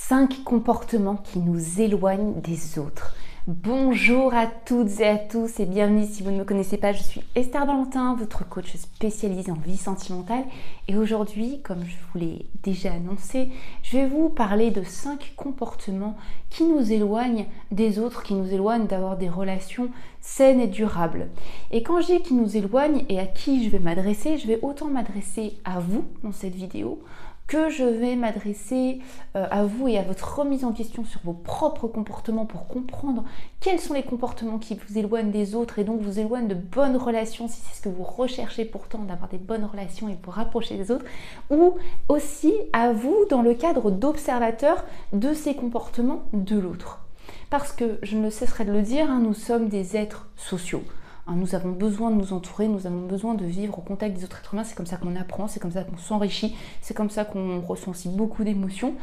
5 comportements qui nous éloignent des autres. Bonjour à toutes et à tous et bienvenue. Si vous ne me connaissez pas, je suis Esther Valentin, votre coach spécialisée en vie sentimentale. Et aujourd'hui, comme je vous l'ai déjà annoncé, je vais vous parler de 5 comportements qui nous éloignent des autres, qui nous éloignent d'avoir des relations saines et durables. Et quand je dis qui nous éloignent et à qui je vais m'adresser, je vais autant m'adresser à vous dans cette vidéo que je vais m'adresser à vous et à votre remise en question sur vos propres comportements pour comprendre quels sont les comportements qui vous éloignent des autres et donc vous éloignent de bonnes relations si c'est ce que vous recherchez pourtant, d'avoir des bonnes relations et vous rapprocher des autres, ou aussi à vous dans le cadre d'observateur de ces comportements de l'autre. Parce que, je ne cesserai de le dire, nous sommes des êtres sociaux. Nous avons besoin de nous entourer, nous avons besoin de vivre au contact des autres êtres humains, c'est comme ça qu'on apprend, c'est comme ça qu'on s'enrichit, c'est comme ça qu'on ressent aussi beaucoup d'émotions.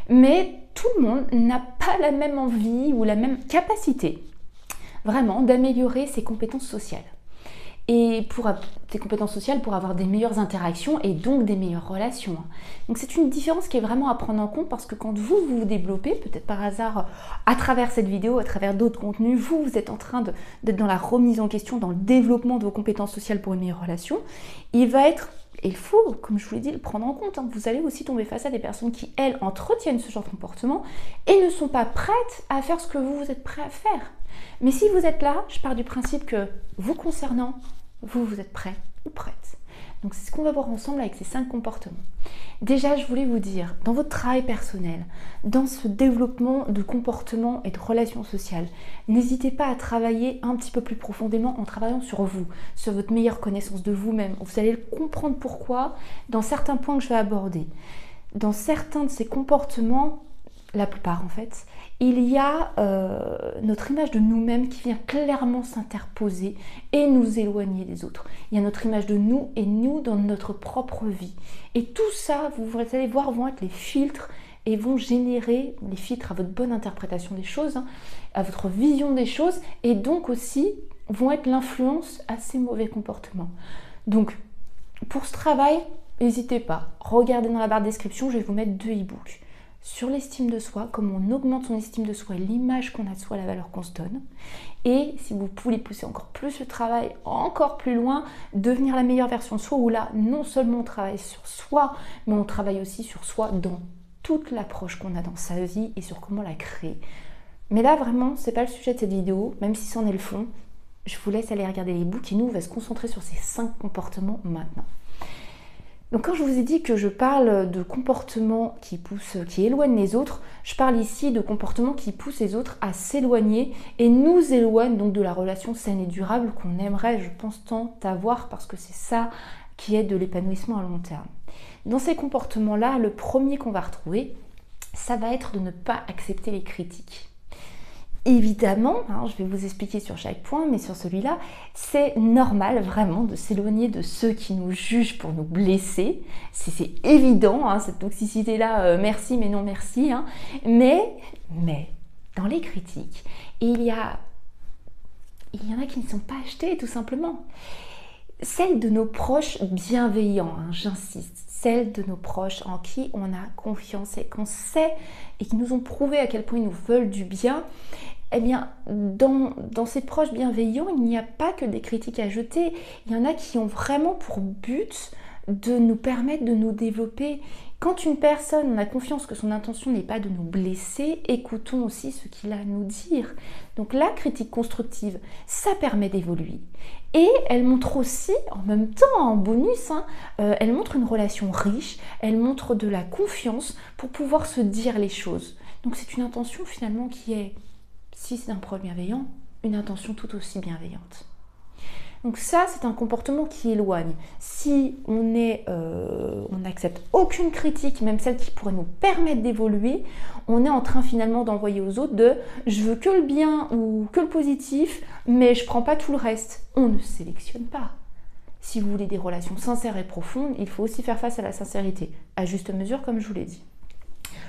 Mais tout le monde n'a pas la même envie ou la même capacité, vraiment, d'améliorer ses compétences sociales. Et pour des compétences sociales pour avoir des meilleures interactions et donc des meilleures relations. Donc c'est une différence qui est vraiment à prendre en compte parce que quand vous vous développez, peut-être par hasard à travers cette vidéo, à travers d'autres contenus, vous êtes en train d'être dans la remise en question, dans le développement de vos compétences sociales pour une meilleure relation, il faut, comme je vous l'ai dit, le prendre en compte. Vous allez aussi tomber face à des personnes qui, elles, entretiennent ce genre de comportement et ne sont pas prêtes à faire ce que vous êtes prêt à faire. Mais si vous êtes là, je pars du principe que vous concernant, vous êtes prêt ou prête. Donc c'est ce qu'on va voir ensemble avec ces 5 comportements. Déjà, je voulais vous dire, dans votre travail personnel, dans ce développement de comportements et de relations sociales, n'hésitez pas à travailler un petit peu plus profondément en travaillant sur vous, sur votre meilleure connaissance de vous-même. Vous allez comprendre pourquoi dans certains points que je vais aborder. Dans certains de ces comportements, la plupart en fait, il y a notre image de nous-mêmes qui vient clairement s'interposer et nous éloigner des autres. Il y a notre image de nous et nous dans notre propre vie. Et tout ça, vous allez voir, vont être les filtres et vont générer les filtres à votre bonne interprétation des choses, à votre vision des choses et donc aussi vont être l'influence à ces mauvais comportements. Donc, pour ce travail, n'hésitez pas, regardez dans la barre de description, je vais vous mettre 2 e-books. Sur l'estime de soi, comment on augmente son estime de soi et l'image qu'on a de soi, la valeur qu'on se donne. Et si vous voulez pousser encore plus le travail, encore plus loin, devenir la meilleure version de soi, où là, non seulement on travaille sur soi, mais on travaille aussi sur soi dans toute l'approche qu'on a dans sa vie et sur comment la créer. Mais là, vraiment, c'est pas le sujet de cette vidéo, même si c'en est le fond. Je vous laisse aller regarder les books et nous, on va se concentrer sur ces 5 comportements maintenant. Donc quand je vous ai dit que je parle de comportements qui éloignent les autres, je parle ici de comportements qui poussent les autres à s'éloigner et nous éloignent donc de la relation saine et durable qu'on aimerait, je pense, tant avoir parce que c'est ça qui est de l'épanouissement à long terme. Dans ces comportements-là, le premier qu'on va retrouver, ça va être de ne pas accepter les critiques. Évidemment, je vais vous expliquer sur chaque point, mais sur celui-là, c'est normal vraiment de s'éloigner de ceux qui nous jugent pour nous blesser. C'est évident, cette toxicité-là, merci mais non merci. Mais dans les critiques, il y en a qui ne sont pas achetées tout simplement. Celles de nos proches bienveillants, j'insiste, celles de nos proches en qui on a confiance et qu'on sait et qui nous ont prouvé à quel point ils nous veulent du bien, eh bien, dans ces proches bienveillants, il n'y a pas que des critiques à jeter. Il y en a qui ont vraiment pour but de nous permettre de nous développer. Quand une personne, on a confiance que son intention n'est pas de nous blesser, écoutons aussi ce qu'il a à nous dire. Donc la critique constructive, ça permet d'évoluer. Et elle montre aussi, en même temps, en bonus, elle montre une relation riche, elle montre de la confiance pour pouvoir se dire les choses. Donc c'est une intention finalement qui est, si c'est un proche bienveillant, une intention tout aussi bienveillante. Donc ça, c'est un comportement qui éloigne. Si on n'accepte aucune critique, même celle qui pourrait nous permettre d'évoluer, on est en train finalement d'envoyer aux autres de « je veux que le bien ou que le positif, mais je ne prends pas tout le reste ». On ne sélectionne pas. Si vous voulez des relations sincères et profondes, il faut aussi faire face à la sincérité, à juste mesure comme je vous l'ai dit.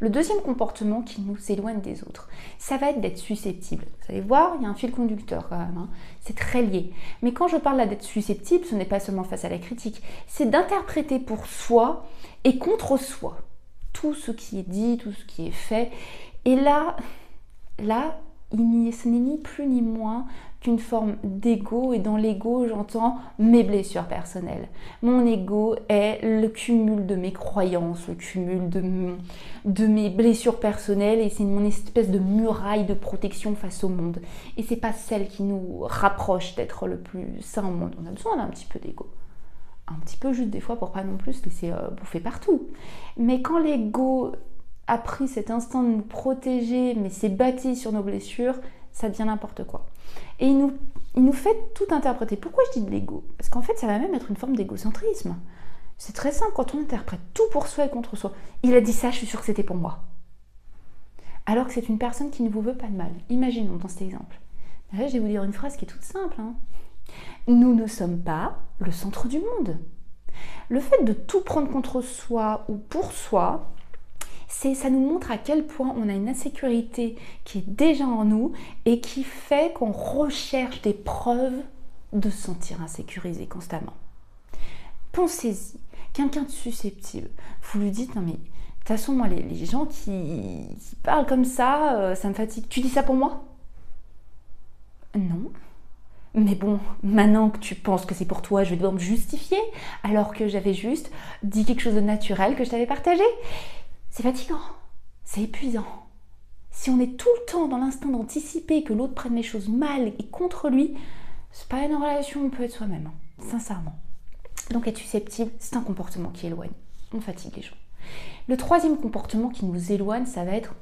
Le deuxième comportement qui nous éloigne des autres, ça va être d'être susceptible. Vous allez voir, il y a un fil conducteur quand même, c'est très lié. Mais quand je parle là d'être susceptible, ce n'est pas seulement face à la critique, c'est d'interpréter pour soi et contre soi. tout ce qui est dit, tout ce qui est fait. Et là, ce n'est ni plus ni moins qu'une forme d'ego, et dans l'ego j'entends mes blessures personnelles. Mon ego est le cumul de mes croyances, le cumul de mes blessures personnelles, et c'est mon espèce de muraille de protection face au monde. Et c'est pas celle qui nous rapproche d'être le plus sain au monde. On a besoin d'un petit peu d'ego. Un petit peu juste des fois pour pas non plus se laisser bouffer partout. Mais quand l'ego a pris cet instinct de nous protéger, mais s'est bâti sur nos blessures, ça devient n'importe quoi. Et il nous fait tout interpréter. Pourquoi je dis de l'ego? Parce qu'en fait, ça va même être une forme d'égocentrisme. C'est très simple, quand on interprète tout pour soi et contre soi. Il a dit ça, je suis sûre que c'était pour moi. Alors que c'est une personne qui ne vous veut pas de mal. Imaginons dans cet exemple. Là, je vais vous dire une phrase qui est toute simple. Nous ne sommes pas le centre du monde. Le fait de tout prendre contre soi ou pour soi, ça nous montre à quel point on a une insécurité qui est déjà en nous et qui fait qu'on recherche des preuves de se sentir insécurisé constamment. Pensez-y, quelqu'un de susceptible, vous lui dites « Non mais, de toute façon, moi, les gens qui parlent comme ça, ça me fatigue. Tu dis ça pour moi ?» Non. Mais bon, maintenant que tu penses que c'est pour toi, je vais devoir me justifier, alors que j'avais juste dit quelque chose de naturel que je t'avais partagé. C'est fatigant, c'est épuisant. Si on est tout le temps dans l'instinct d'anticiper que l'autre prenne les choses mal et contre lui, c'est pas une relation où on peut être soi-même, sincèrement. Donc être susceptible, c'est un comportement qui éloigne. On fatigue les gens. Le troisième comportement qui nous éloigne, ça va être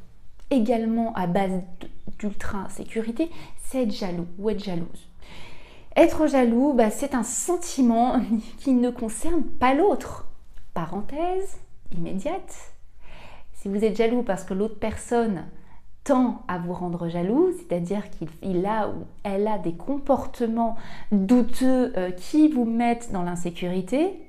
également à base d'ultra-insécurité, c'est être jaloux ou être jalouse. Être jaloux, c'est un sentiment qui ne concerne pas l'autre. Parenthèse immédiate. Si vous êtes jaloux parce que l'autre personne tend à vous rendre jaloux, c'est-à-dire qu'il a ou elle a des comportements douteux qui vous mettent dans l'insécurité,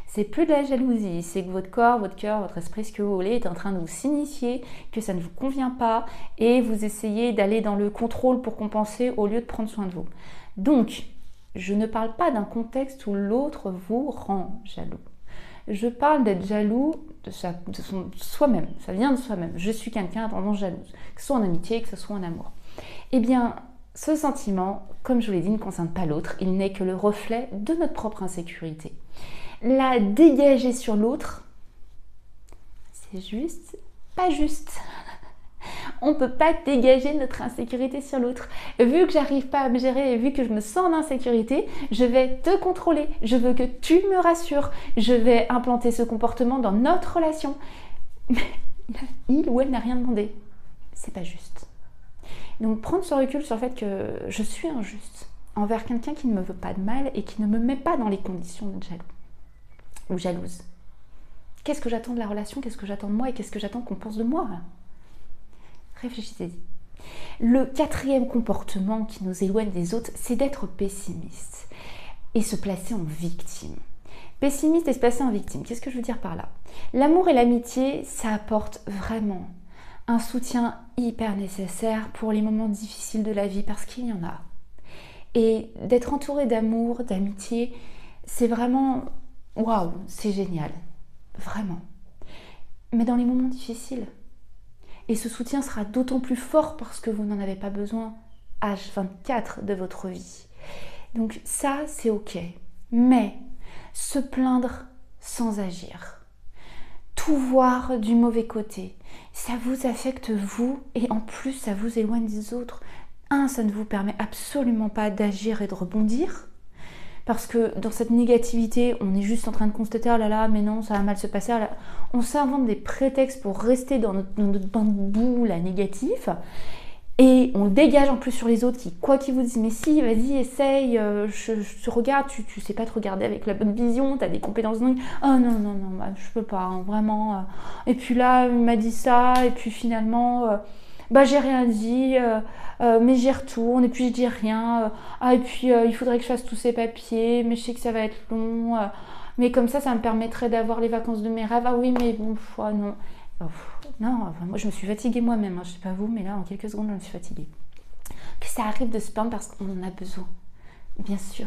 c'est plus de la jalousie, c'est que votre corps, votre cœur, votre esprit, ce que vous voulez, est en train de vous signifier que ça ne vous convient pas et vous essayez d'aller dans le contrôle pour compenser au lieu de prendre soin de vous. Donc, je ne parle pas d'un contexte où l'autre vous rend jaloux. Je parle d'être jaloux de soi-même, ça vient de soi-même. Je suis quelqu'un à tendance jalouse, que ce soit en amitié, que ce soit en amour. Eh bien, ce sentiment, comme je vous l'ai dit, ne concerne pas l'autre, il n'est que le reflet de notre propre insécurité. La dégager sur l'autre, c'est juste, pas juste. On ne peut pas dégager notre insécurité sur l'autre. Vu que j'arrive pas à me gérer et vu que je me sens en insécurité, je vais te contrôler. Je veux que tu me rassures. Je vais implanter ce comportement dans notre relation. Il ou elle n'a rien demandé. C'est pas juste. Donc prendre ce recul sur le fait que je suis injuste envers quelqu'un qui ne me veut pas de mal et qui ne me met pas dans les conditions d'être jaloux ou jalouse. Qu'est-ce que j'attends de la relation? Qu'est-ce que j'attends de moi? Et qu'est-ce que j'attends qu'on pense de moi? Réfléchissez-y. Le quatrième comportement qui nous éloigne des autres, c'est d'être pessimiste et se placer en victime. Pessimiste et se placer en victime, qu'est-ce que je veux dire par là? L'amour et l'amitié, ça apporte vraiment un soutien hyper nécessaire pour les moments difficiles de la vie, parce qu'il y en a. Et d'être entouré d'amour, d'amitié, c'est vraiment, waouh, c'est génial, vraiment. Mais dans les moments difficiles, et ce soutien sera d'autant plus fort parce que vous n'en avez pas besoin H24 de votre vie. Donc ça, c'est ok. Mais se plaindre sans agir, tout voir du mauvais côté, ça vous affecte vous et en plus ça vous éloigne des autres. Ça ne vous permet absolument pas d'agir et de rebondir. Parce que dans cette négativité, on est juste en train de constater « Oh là là, mais non, ça va mal se passer. » On s'invente des prétextes pour rester dans notre bain de boue, là, négatif. Et on le dégage en plus sur les autres qui, quoi qu'ils vous disent « Mais si, vas-y, essaye, je te regarde, tu sais pas te regarder avec la bonne vision, tu as des compétences dingues. Oh non, non, non, je peux pas, vraiment. Et puis là, il m'a dit ça, et puis finalement... j'ai rien dit, mais j'y retourne et puis je dis rien. Et puis il faudrait que je fasse tous ces papiers, mais je sais que ça va être long. Mais comme ça me permettrait d'avoir les vacances de mes rêves. Ah oui, mais bon, non. Non, moi je me suis fatiguée moi-même. Je sais pas vous, mais là en quelques secondes je me suis fatiguée. Que ça arrive de se plaindre parce qu'on en a besoin, bien sûr.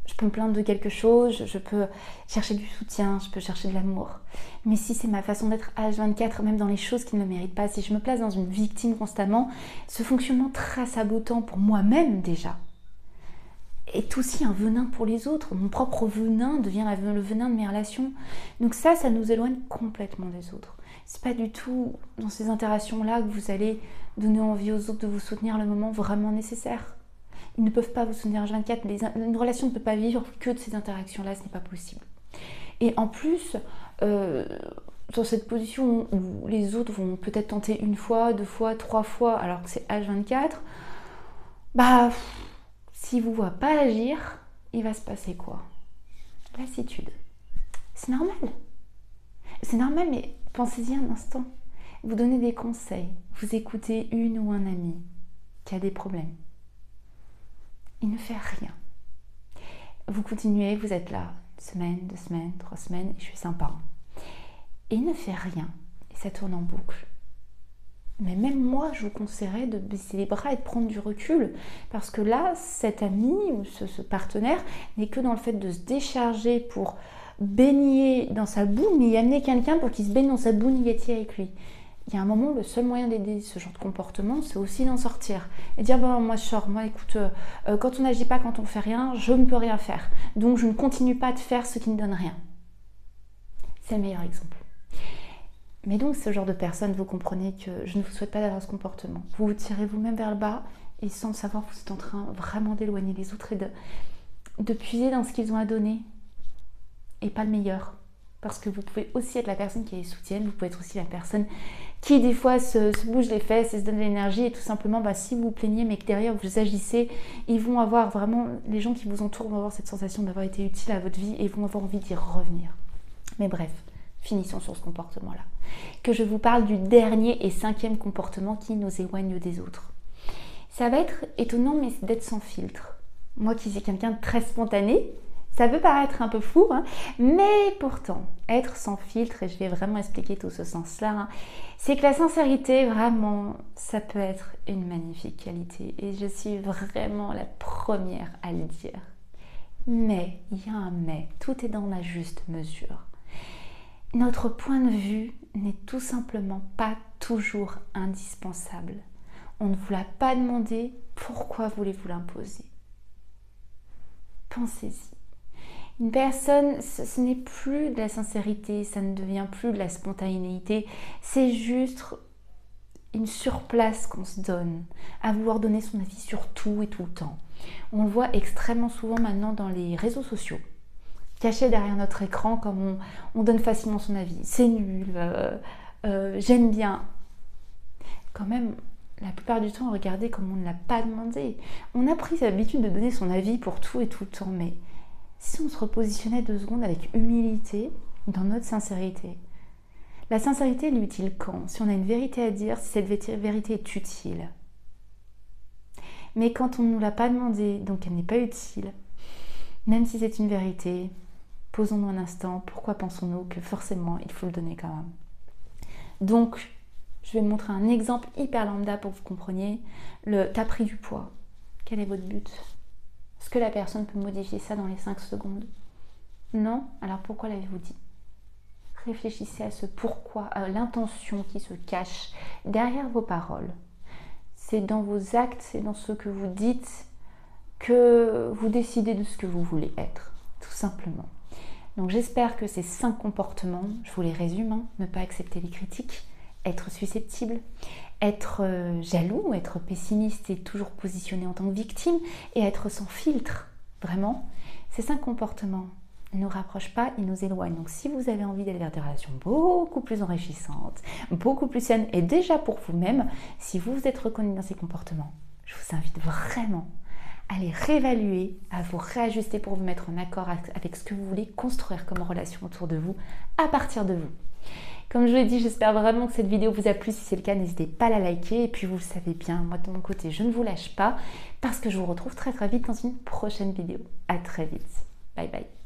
Je peux me plaindre de quelque chose, je peux chercher du soutien, je peux chercher de l'amour. Mais si c'est ma façon d'être H24, même dans les choses qui ne me méritent pas, si je me place dans une victime constamment, ce fonctionnement très sabotant pour moi-même déjà, est aussi un venin pour les autres. Mon propre venin devient le venin de mes relations. Donc ça nous éloigne complètement des autres. C'est pas du tout dans ces interactions-là que vous allez donner envie aux autres de vous soutenir le moment vraiment nécessaire. Ils ne peuvent pas vous soutenir H24. Une relation ne peut pas vivre que de ces interactions-là, ce n'est pas possible. Et en plus, dans cette position où les autres vont peut-être tenter une fois, 2 fois, 3 fois, alors que c'est H24, s'ils ne vous voient pas agir, il va se passer quoi? Lassitude. C'est normal. C'est normal, mais pensez-y un instant. Vous donnez des conseils, vous écoutez une ou un ami qui a des problèmes. Il ne fait rien. Vous continuez, vous êtes là, 1 semaine, 2 semaines, 3 semaines, et je suis sympa. Et il ne fait rien, et ça tourne en boucle. Mais même moi, je vous conseillerais de baisser les bras et de prendre du recul, parce que là, cet ami ou ce partenaire n'est que dans le fait de se décharger pour baigner dans sa boue, mais y amener quelqu'un pour qu'il se baigne dans sa boue négative avec lui. Il y a un moment, le seul moyen d'aider ce genre de comportement, c'est aussi d'en sortir. Et dire, moi je sors, moi écoute, quand on n'agit pas, quand on fait rien, je ne peux rien faire. Donc je ne continue pas de faire ce qui ne donne rien. C'est le meilleur exemple. Mais donc ce genre de personne, vous comprenez que je ne vous souhaite pas d'avoir ce comportement. Vous vous tirez vous-même vers le bas et sans le savoir, vous êtes en train vraiment d'éloigner les autres et de puiser dans ce qu'ils ont à donner. Et pas le meilleur. Parce que vous pouvez aussi être la personne qui les soutienne, vous pouvez être aussi la personne qui des fois se bouge les fesses et se donne de l'énergie et tout simplement si vous vous plaignez mais que derrière vous agissez, ils vont avoir vraiment, les gens qui vous entourent vont avoir cette sensation d'avoir été utile à votre vie et vont avoir envie d'y revenir. Mais bref, finissons sur ce comportement-là. Que je vous parle du dernier et 5e comportement qui nous éloigne des autres. Ça va être étonnant mais c'est d'être sans filtre. Moi qui suis quelqu'un de très spontané, ça peut paraître un peu fou, mais pourtant, être sans filtre, et je vais vraiment expliquer tout ce sens-là, c'est que la sincérité, vraiment, ça peut être une magnifique qualité. Et je suis vraiment la première à le dire. Mais, il y a un mais, tout est dans la juste mesure. Notre point de vue n'est tout simplement pas toujours indispensable. On ne vous l'a pas demandé, pourquoi voulez-vous l'imposer? Pensez-y. Une personne, ce n'est plus de la sincérité, ça ne devient plus de la spontanéité, c'est juste une surplace qu'on se donne, à vouloir donner son avis sur tout et tout le temps. On le voit extrêmement souvent maintenant dans les réseaux sociaux, caché derrière notre écran comme on donne facilement son avis. C'est nul, j'aime bien. Quand même, la plupart du temps, regardez comme on ne l'a pas demandé. On a pris l'habitude de donner son avis pour tout et tout le temps, mais si on se repositionnait 2 secondes avec humilité dans notre sincérité. La sincérité, elle est utile quand? Si on a une vérité à dire, si cette vérité est utile. Mais quand on ne nous l'a pas demandé, donc elle n'est pas utile, même si c'est une vérité, posons-nous un instant, pourquoi pensons-nous que forcément il faut le donner quand même? Donc, je vais vous montrer un exemple hyper lambda pour que vous compreniez. T'as pris du poids. Quel est votre but? Est-ce que la personne peut modifier ça dans les 5 secondes? Non? Alors pourquoi l'avez-vous dit? Réfléchissez à ce pourquoi, à l'intention qui se cache derrière vos paroles. C'est dans vos actes, c'est dans ce que vous dites que vous décidez de ce que vous voulez être, tout simplement. Donc j'espère que ces 5 comportements, je vous les résume, ne pas accepter les critiques, être susceptible, être jaloux, être pessimiste et toujours positionné en tant que victime et être sans filtre, vraiment. Ces 5 comportements ne nous rapprochent pas, ils nous éloignent. Donc si vous avez envie d'aller vers des relations beaucoup plus enrichissantes, beaucoup plus saines et déjà pour vous-même, si vous vous êtes reconnu dans ces comportements, je vous invite vraiment à les réévaluer, à vous réajuster pour vous mettre en accord avec ce que vous voulez construire comme relation autour de vous, à partir de vous. Comme je vous l'ai dit, j'espère vraiment que cette vidéo vous a plu. Si c'est le cas, n'hésitez pas à la liker. Et puis vous le savez bien, moi de mon côté, je ne vous lâche pas parce que je vous retrouve très très vite dans une prochaine vidéo. À très vite. Bye bye.